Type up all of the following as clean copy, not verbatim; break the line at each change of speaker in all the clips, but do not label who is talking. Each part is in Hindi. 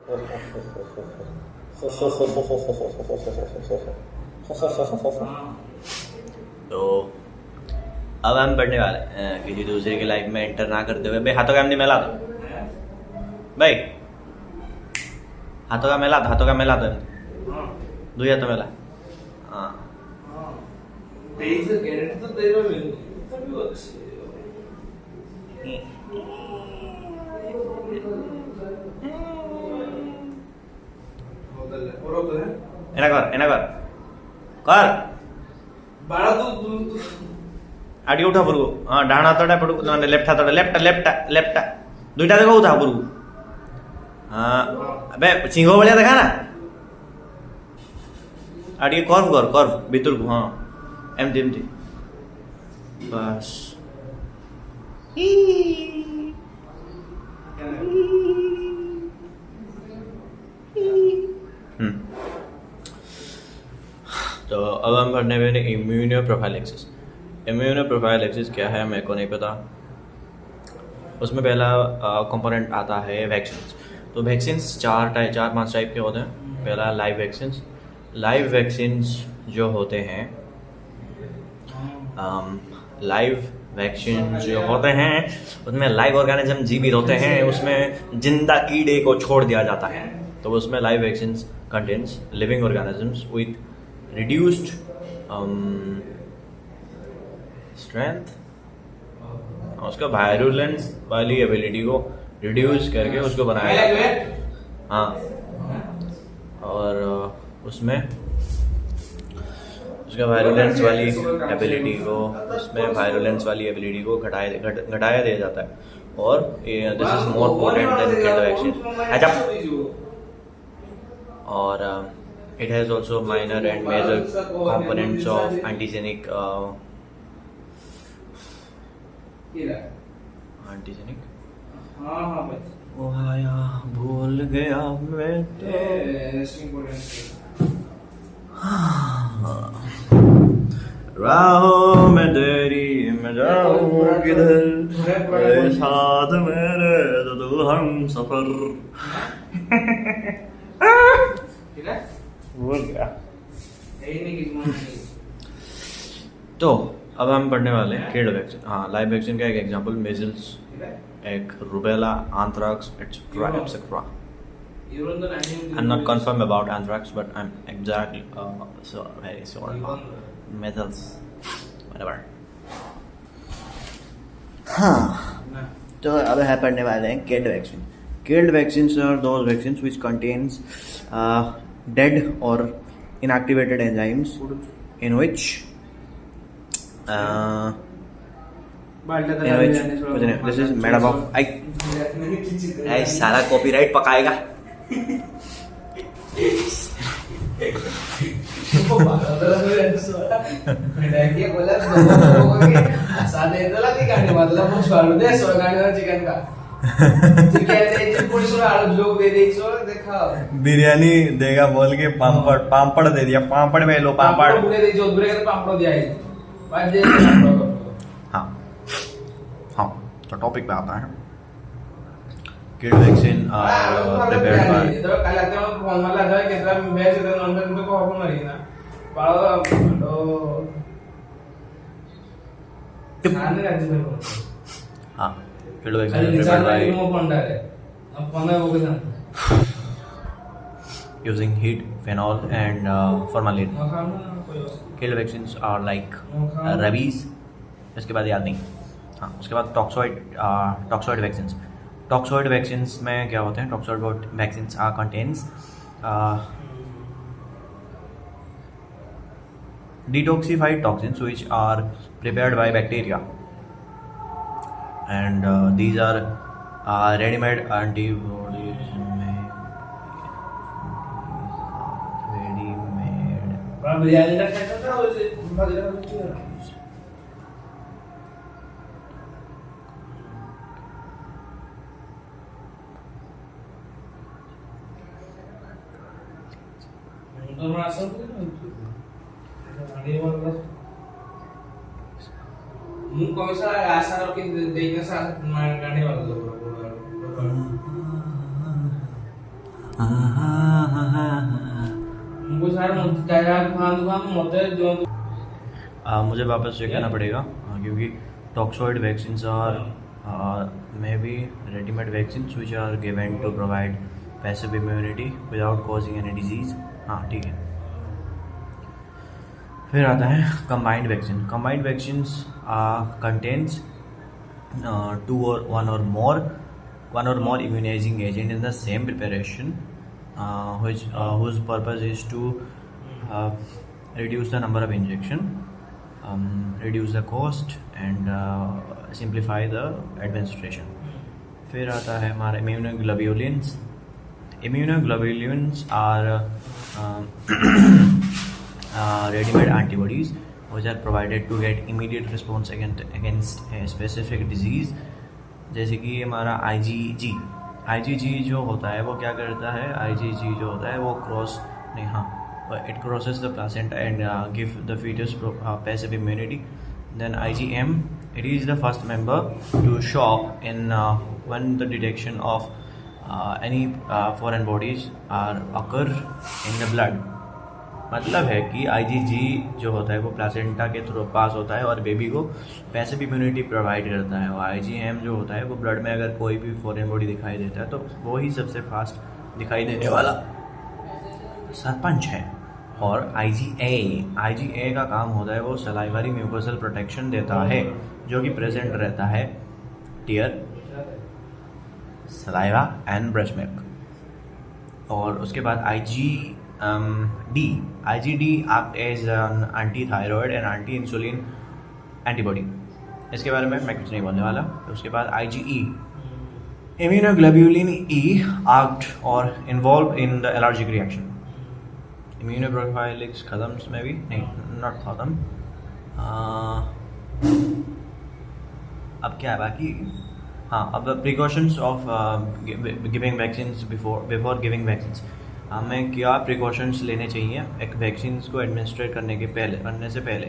तो अब हम पढ़ने वाले हैं किसी दूसरे की लाइफ में एंटर ना करते हुए। भाई हाथों का हमने मिला दो, भाई हाथों का मिला दो, हाथों का मिला दो, दो हाथों मिला। हाँ एना कर कर
बाळा तू
आड़ी उठा पुरगु। हाँ डाण हाथटा पड़ू माने लेफ्ट हाथटा लेफ्ट लेफ्ट लेफ्ट दुईटा देखो उठा पुरगु। हाँ अबे सिंह भलिया देखा ना आड़ी कर्व कर कर्व भीतर को। हाँ एमती एमती बस। तो अब हम पढ़ने वाले इम्यूनोप्रोफाइलैक्सिस। इम्यूनोप्रोफाइलैक्सिस क्या है मेरे को नहीं पता। उसमें पहला कंपोनेंट आता है वैक्सीन्स। तो वैक्सीन्स चार पांच टाइप के होते हैं। पहला लाइव वैक्सीन्स। लाइव वैक्सीन्स जो होते हैं लाइव वैक्सीन जो होते हैं उसमें लाइव ऑर्गेनिज्म जीवित होते हैं, उसमें जिंदा कीड़े को छोड़ दिया जाता है। तो उसमें live vaccines contains living organisms with reduced strength, उसका वायरुलेंस वाली एबिलिटी को रिड्यूस करके उसको बनाया जाता है। हाँ और उसमें उसका वायरुलेंस वाली एबिलिटी को घटाया दिया जाता है। और this is more potent then killed vaccine. और it has also minor and major components of antigenic ओ आया भूल गया मैं तो राहों में तेरी मैं जाऊं किधर, तेरे साथ मेरे तो हम सफर। भूल गया। तो अब हम पढ़ने वाले हैं किल्ड वैक्सीन। हाँ लाइव वैक्सीन का एक एग्जांपल मेजल्स, एक rubella, anthrax etcetera etcetera. I'm not confirmed about anthrax, but I'm exactly very sure about measles, whatever. हाँ तो अब है पढ़ने वाले हैं killed vaccine. Killed vaccines are those vaccines which contains dead or inactivated enzymes in which this is made up of I सारा कॉपीराइट पकाएगा। बिरयानी देगा बोल के पापड़ दे दिया। पापड़ में लो पापड़। हाँ हाँ तो टॉपिक पे आता है। किल्ड वैक्सीन प्रिपेयर्ड हाँ killed vaccine using heat, phenol and formalin. Kill vaccines are like rabies. इसके बाद याद नहीं। हाँ उसके बाद टॉक्सॉइड वैक्सीन्स। टॉक्सॉइड वैक्सीन्स में क्या होते हैं? Toxoid vaccines are contains detoxified toxins which are prepared by bacteria, and these are ready-made antibodies.
हमको सारा खान मत
मुझे वापस चेक करना पड़ेगा क्योंकि toxoid vaccines are may be readymade vaccines which are given to provide passive immunity without causing any disease. हाँ ठीक है। फिर आता है combined vaccine. Combined vaccines contains two or one or more immunizing agent in the same preparation, whose purpose is to reduce the number of injection, reduce the cost and simplify the administration. फिर आता है हमारा immunoglobulins. Immunoglobulins are ready-made antibodies which are provided to get immediate response against a specific disease. जैसे कि हमारा IgG जो होता है वो क्या करता है, IgG जो होता है वो it crosses the placenta and give the fetus passive immunity. Then IgM, it is the first member to show in when the detection of any foreign bodies occur in the blood. मतलब है कि IgG जो होता है वो प्लासेंटा के थ्रू पास होता है और बेबी को पैसिव इम्यूनिटी प्रोवाइड करता है। और IgM जो होता है वो ब्लड में अगर कोई भी फॉरेन बॉडी दिखाई देता है तो वो ही सबसे फास्ट दिखाई देने वाला सरपंच है। और IgA का काम होता है वो सलाइवरी म्यूकोसल प्रोटेक्शन देता है जो कि प्रेजेंट रहता है tear, saliva and breast milk. और उसके बाद IgD act as an anti-thyroid and anti-insulin antibody। इसके बारे में मैं कुछ नहीं बोलने वाला। उसके बाद IgE, immunoglobulin E act or involved in the allergic reaction। immunoprophylaxis खत्म में भी नहीं, not खत्म। अब क्या है बाकी? हाँ, अब precautions of giving vaccines before giving vaccines. हमें क्या प्रिकॉशंस लेने चाहिए एक वैक्सीन को एडमिनिस्ट्रेट करने से पहले?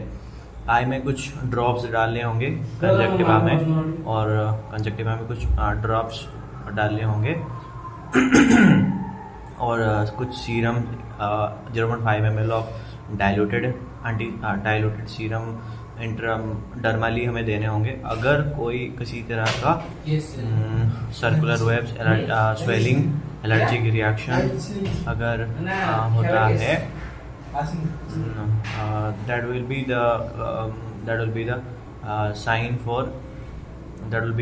आई में कुछ ड्रॉप्स डालने होंगे कंजक्टिवा में, और कंजक्टिवा में कुछ ड्रॉप्स डालने होंगे और कुछ serum 0.5 ml of diluted serum intradermally हमें देने होंगे। अगर कोई किसी तरह का circular webs, swelling, allergic reaction अगर होता है, that will be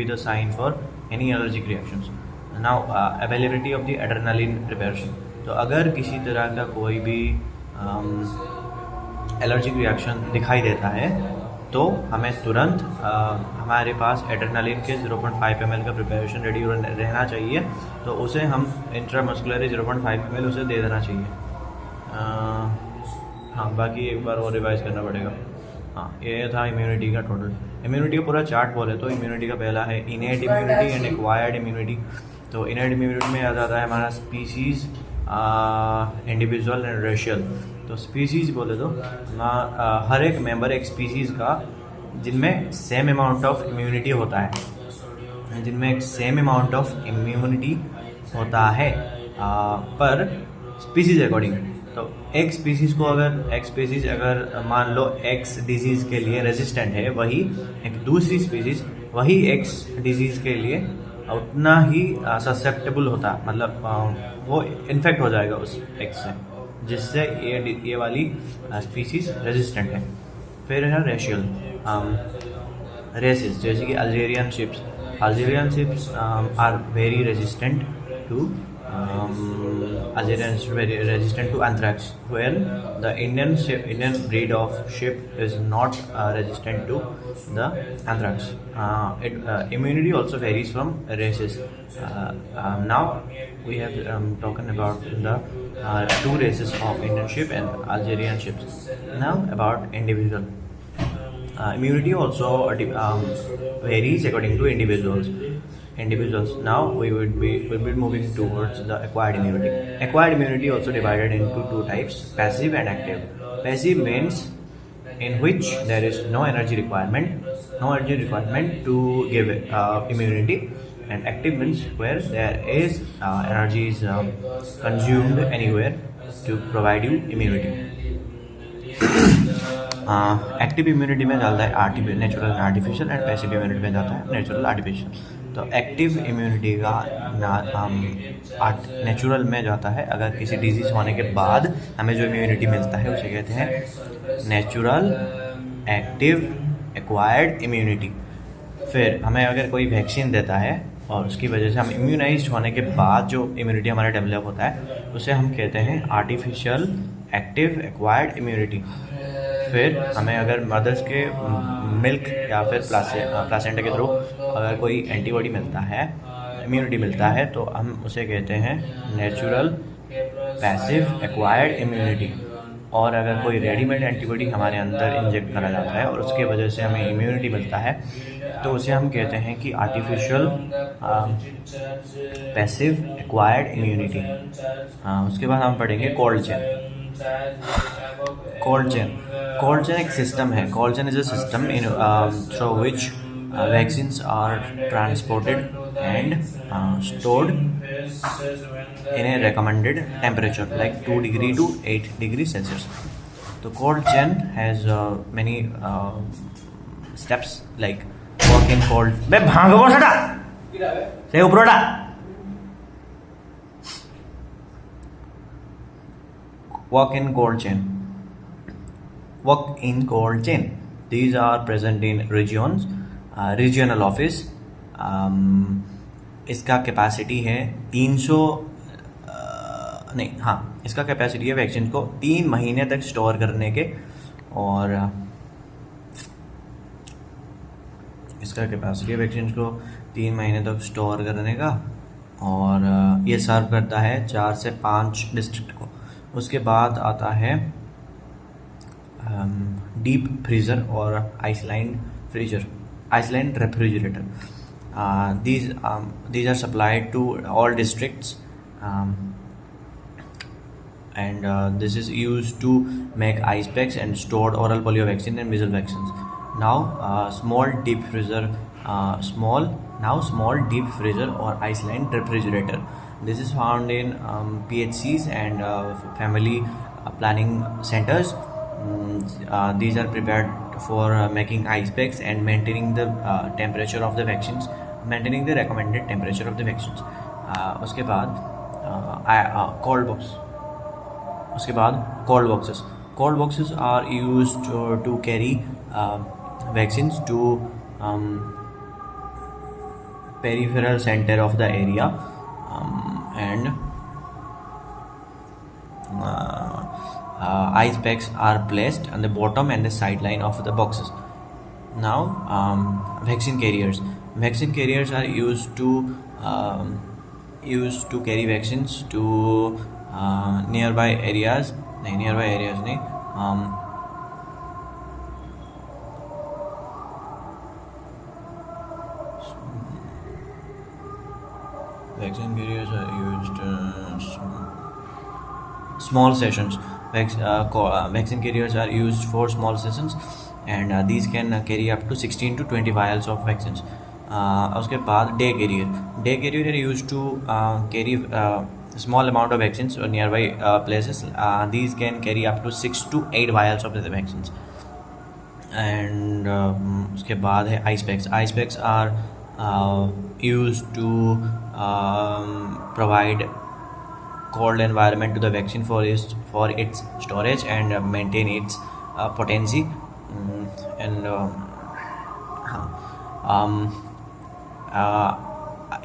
the sign for any allergic reactions. Now availability of the adrenaline preparation। तो अगर किसी तरह का कोई भी एलर्जिक रिएक्शन दिखाई देता है तो हमें तुरंत हमारे पास एड्रेनालिन के 0.5 ml का प्रिपरेशन रेडी रहना चाहिए। तो उसे हम इंट्रामस्कुलर 0.5 ml उसे दे देना चाहिए। हाँ, बाकी एक बार और रिवाइज करना पड़ेगा। हाँ, ये था इम्यूनिटी का टोटल। इम्यूनिटी का पूरा चार्ट बोले तो इम्यूनिटी का पहला है innate immunity and acquired immunity. तो इनेट इम्यूनिटी में आ जाता है हमारा स्पीसीज, इंडिविजुअल एंड रेशियल। तो स्पीसीज बोले तो हर एक मेंबर एक स्पीसीज का जिनमें सेम अमाउंट ऑफ इम्यूनिटी होता है, पर स्पीसीज अकॉर्डिंग। तो एक स्पीसीज अगर मान लो एक्स डिजीज़ के लिए रेजिस्टेंट है, वही एक दूसरी स्पीसीज वही एक्स डिजीज़ के लिए उतना ही ससेप्टेबल होता है, मतलब वो इन्फेक्ट हो जाएगा उस एक्स से, जिससे ये वाली स्पीसीज रेजिस्टेंट है। फिर है रेशियल रेसेस, जैसे कि Algerian sheeps are very resistant to anthrax, where the Indian breed of sheep is not resistant to the anthrax. Immunity also varies from races. Now we have talked about the two races of Indian sheep and Algerian sheep. Now about individual. Immunity also varies according to individuals. Now we will be moving towards the acquired immunity. Acquired immunity also divided into two types: passive and active. Passive means in which there is no energy requirement to give immunity, and active means where there is energy is consumed anywhere to provide you immunity. Active immunity में जाता है natural artificial, and passive immunity में जाता है नेचुरल आर्टिफिशियल. तो एक्टिव इम्यूनिटी का नेचुरल में जाता है अगर किसी डिजीज होने के बाद हमें जो इम्यूनिटी मिलता है उसे कहते हैं नेचुरल एक्टिव एक्वायर्ड इम्यूनिटी. फिर हमें अगर कोई वैक्सीन देता है और उसकी वजह से हम इम्यूनाइज्ड होने के बाद जो इम्यूनिटी हमारा डेवलप होता है उसे हम कहते हैं आर्टिफिशियल एक्टिव एक्वायर्ड इम्यूनिटी. फिर हमें अगर मदर्स के मिल्क या फिर प्लासेंटा के थ्रू अगर कोई एंटीबॉडी मिलता है, इम्यूनिटी मिलता है, तो हम उसे कहते हैं नेचुरल पैसिव एक्वायर्ड इम्यूनिटी. और अगर कोई रेडीमेड एंटीबॉडी हमारे अंदर इंजेक्ट करा जाता है और उसके वजह से हमें इम्यूनिटी मिलता है तो उसे हम कहते हैं कि आर्टिफिशियल पैसिव एक्वायर्ड इम्यूनिटी. उसके बाद हम पढ़ेंगे कोल्ड चेन. कोल्ड चेन एक सिस्टम है. Cold chain is a system in through which vaccines are transported and stored in a recommended temperature like 2 degree to 8 degree Celsius. The cold chain has many steps like walk in cold. बे भागो सटा से ऊपरोटा. Walk in cold chain. Walk in cold chain. These are present in regions. Regional office. इसका कैपेसिटी है 300 नहीं हाँ इसका कैपेसिटी है वैक्सीन को 3 महीने तक स्टोर करने के. और इसका कैपेसिटी है वैक्सीन को 3 महीने तक स्टोर करने का. और ये सर्व करता है 4 से 5 डिस्ट्रिक्ट को. उसके बाद आता है डीप फ्रीज़र और Iceland refrigerator. These are supplied to all districts, and this is used to make ice packs and stored oral polio vaccine and measles vaccines. Now small deep freezer or Iceland refrigerator. This is found in PHCs and family planning centers. These are prepared for making ice packs and maintaining the temperature of the vaccines, maintaining the recommended temperature of the vaccines. उसके बाद cold box. उसके बाद cold boxes. Cold boxes are used to carry vaccines to peripheral center of the area, and ice packs are placed on the bottom and the sideline of the boxes. Now vaccine carriers. Vaccine carriers are used to carry vaccines to nearby areas. Vaccine carriers are used small sessions. Vaccine carriers are used for small sessions, and these can carry up to 16 to 20 vials of vaccines. उसके बाद day carrier are used to carry small amount of vaccines or nearby places. These can carry up to 6 to 8 vials of the vaccines. And उसके बाद है ice packs. Ice packs are used to provide cold environment to the vaccine for its storage and maintain its potency.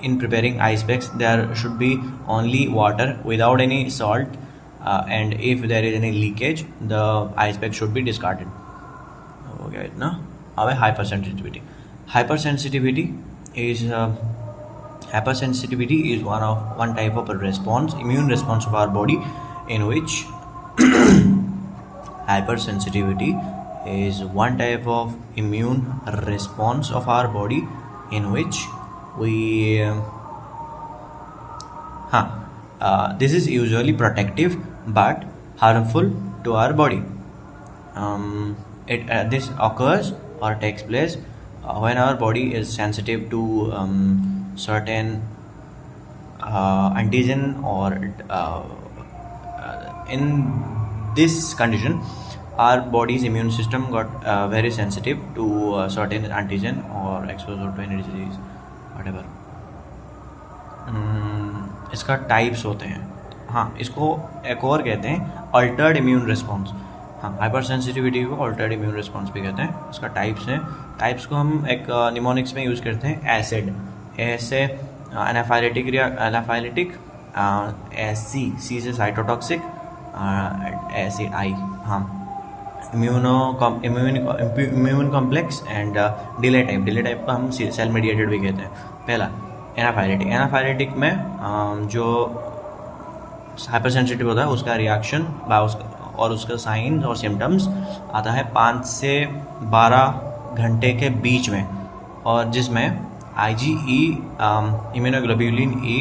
In preparing ice packs, there should be only water without any salt, and if there is any leakage, the ice pack should be discarded. Okay, now hypersensitivity. Hypersensitivity is one type of immune response of our body, in which hypersensitivity is one type of immune response of our body in which we this is usually protective but harmful to our body. This occurs or takes place when our body is sensitive to certain antigen, or in this condition our body's immune system got very sensitive to certain antigen or exposure to any disease whatever. इसका टाइप्स होते हैं. हाँ, इसको एक और कहते हैं अल्टर्ड इम्यून रिस्पॉन्स. हाँ, हाइपर सेंसिटिविटी को अल्टर्ड इम्यून रिस्पॉन्स भी कहते हैं. इसका टाइप्स हैं. टाइप्स को हम एक निमोनिक्स में यूज़ करते हैं. एसिड, ऐसे एनाफाइलेटिक, सी से साइटोटॉक्सिक, ऐसे आई. हाँ, immune complex and delay type को हम सेल मीडिएटेड भी कहते हैं. पहला एनाफाइलेटिक में जो हाइपर सेंसिटिव होता है उसका रिएक्शन और उसका साइन और सिम्टम्स आता है 5 से 12 घंटे के बीच में, और जिसमें IgE immunoglobulin E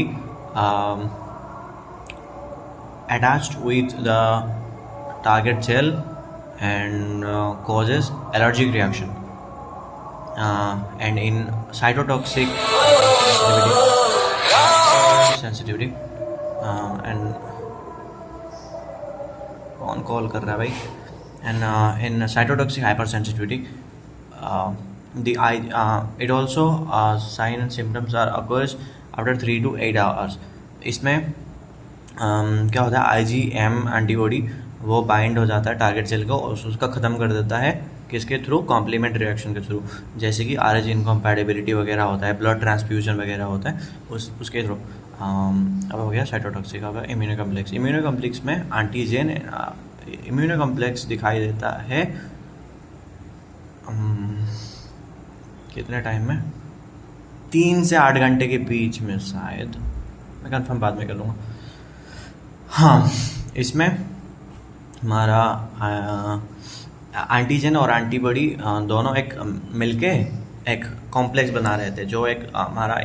attached with the target cell and causes allergic reaction, and in cytotoxic sensitivity and कौन कॉल कर रहा है भाई. And in cytotoxic hypersensitivity it also sign and symptoms are occurs after 3 to 8 hours. इसमें क्या होता है, IgM एंटीबॉडी वो बाइंड हो जाता है टारगेट सेल को और उसका ख़त्म कर देता है. किसके थ्रू? कॉम्प्लीमेंट रिएक्शन के थ्रू, जैसे कि RH इनकम्पैटिबिलिटी वगैरह होता है, ब्लड ट्रांसफ्यूजन वगैरह होता है, उसके थ्रू. अब हो गया साइटोटॉक्सिक. अब इम्यूनोकम्प्लेक्स. इम्यूनोकम्प्लेक्स में एंटीजन इम्यूनोकम्प्लेक्स दिखाई देता है कितने टाइम में? 3 से 8 घंटे के बीच में शायद, मैं कंफर्म बाद में कर लूँगा. हाँ, इसमें हमारा एंटीजन और एंटीबॉडी दोनों एक मिलके एक कॉम्प्लेक्स बना रहे थे, जो एक हमारा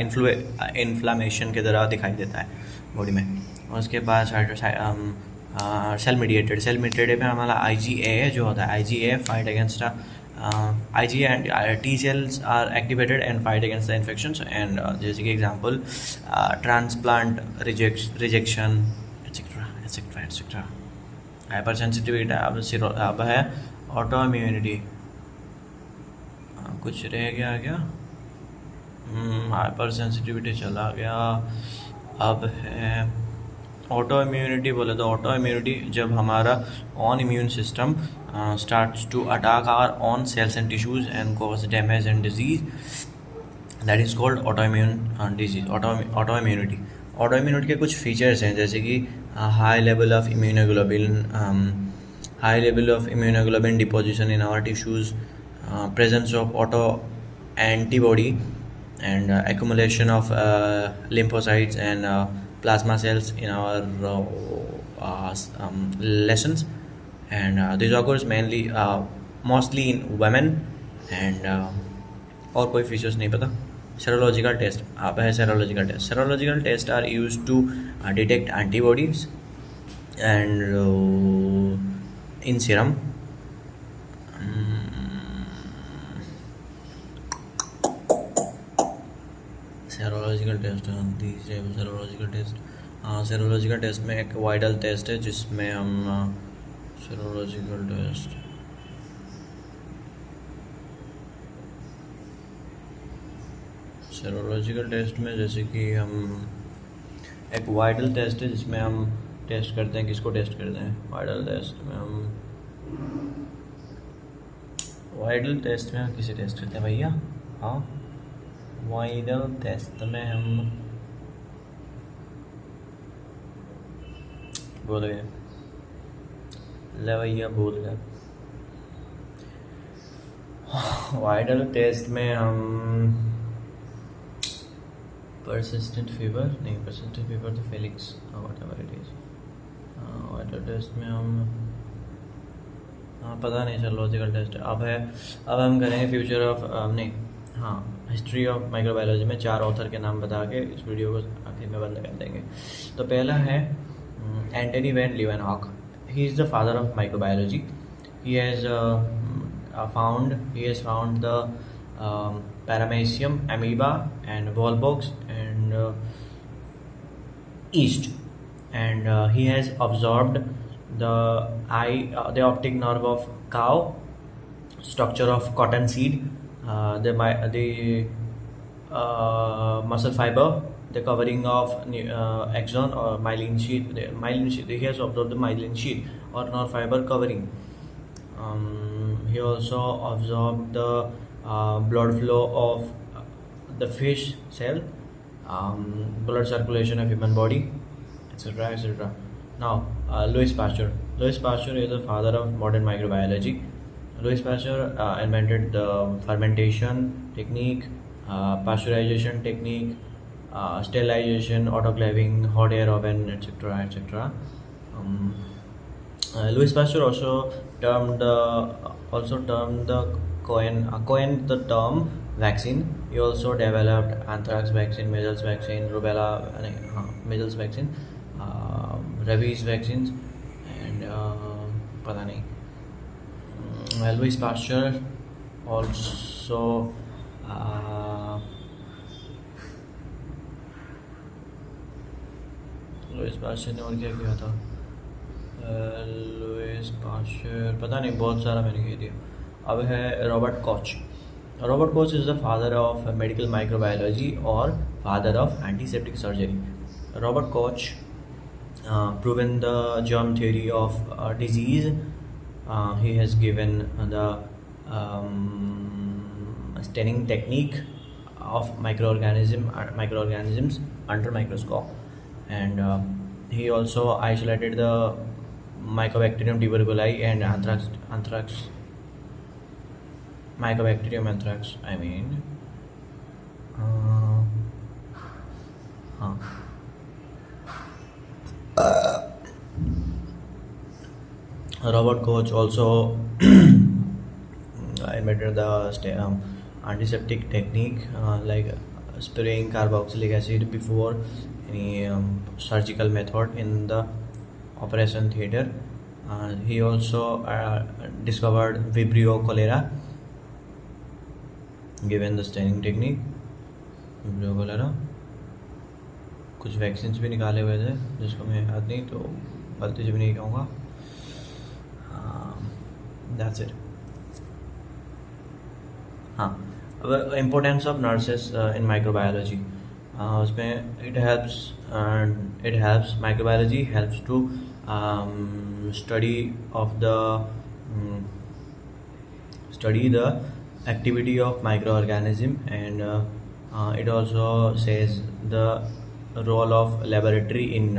इन्फ्लामेशन की तरह दिखाई देता है बॉडी में. और उसके बाद सेल मीडिएटेड में हमारा IgA जो होता है, IgA fight against IgA and T cells are activated and fight against the infections, and जैसे कि example transplant rejection etcetera. Hyper sensitivity. अब है ऑटो इम्यूनिटी. कुछ रह गया क्या? हाइपर सेंसिटिविटी चला गया. अब है ऑटो इम्यूनिटी. बोले तो ऑटो इम्यूनिटी जब हमारा on immune system starts to attack our own cells and tissues and cause damage and disease, that is called autoimmune disease, autoimmunity. Autoimmunity के कुछ फीचर्स हैं, जैसे कि high level of immunoglobin deposition in our tissues, presence of auto antibody and accumulation of lymphocytes and plasma cells in our lesions, and this occurs mostly in women, and और कोई फीचर्स नहीं पता. Serological test. अब है serological test are used to detect antibodies and in serum. Serological test में एक वाइडल टेस्ट है जिसमें हम सेरोलॉजिकल टेस्ट में जैसे कि हम एक वाइडल टेस्ट है जिसमें हम टेस्ट करते हैं. किसको टेस्ट करते हैं? वाइडल टेस्ट में हम किसे टेस्ट करते हैं भैया? हाँ, वाइडल टेस्ट में हम भूल गए. वाइडल टेस्ट में हम persistent fever तो Felix whatever it is. Widal test में हम पता नहीं. सेरोलॉजिकल टेस्ट अब हम करेंगे future of history of microbiology में 4 ऑथर के नाम बता के इस वीडियो को आखिर में बंद कर देंगे. तो पहला है Antony van Leeuwenhoek. He is the father of microbiology. he has found the paramecium, amoeba and volvox and east, and he has observed the optic nerve of cow, structure of cotton seed, the muscle fiber, the covering of axon or myelin sheath. The myelin sheath. He has observed the myelin sheath or nerve fiber covering. He also observed the blood flow of the fish cell, blood circulation of human body, etc., etc. Now, Louis Pasteur. Louis Pasteur is the father of modern microbiology. Louis Pasteur invented the fermentation technique, pasteurization technique, sterilization, autoclaving, hot air oven, etc., etc. Louis Pasteur also termed the coined the term vaccine. He also developed anthrax vaccine, measles vaccine, rubella, measles vaccine, rabies vaccines, and पता नहीं. Louis Pasteur also Louis Pasteur ने और क्या किया था. लुइस पास्चर पता नहीं, बहुत सारा मैंने कह दिया. अब है Robert Koch. Robert Koch is the father of medical microbiology और father of antiseptic surgery. Robert Koch proven the germ theory of disease. He has given the staining technique of microorganisms under microscope, and he also isolated the Mycobacterium tuberculei and anthrax. Mycobacterium anthrax. I mean, Robert Koch also invented the antiseptic technique, like spraying carboxylic acid before any surgical method in the operation theater. He also discovered Vibrio cholera, given the staining technique. Vibrio cholera. कुछ वैक्सीन्स भी निकाले हुए थे जिसको मैं याद नहीं, तो गलती से भी नहीं कहूँगा. That's it. हाँ, अब importance of nurses in microbiology. उसमें it helps microbiology helps to study the activity of microorganism, and it also says the role of laboratory in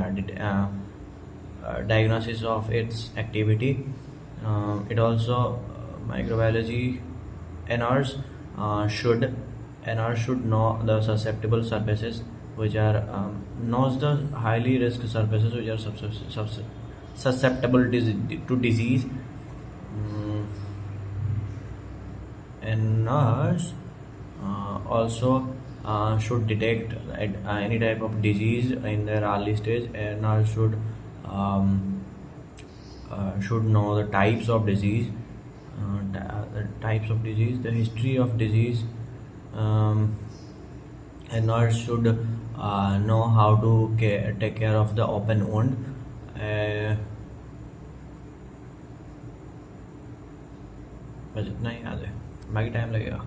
diagnosis of its activity. It also microbiology NRs should know the susceptible surfaces, which are knows the highly risk surfaces which are susceptible to disease. NRs also should detect any type of disease in their early stage, and should know the types of disease, the history of disease, and nurse should know how to take care of the open wound. बस इतना ही याद है, बाकी टाइम लगेगा.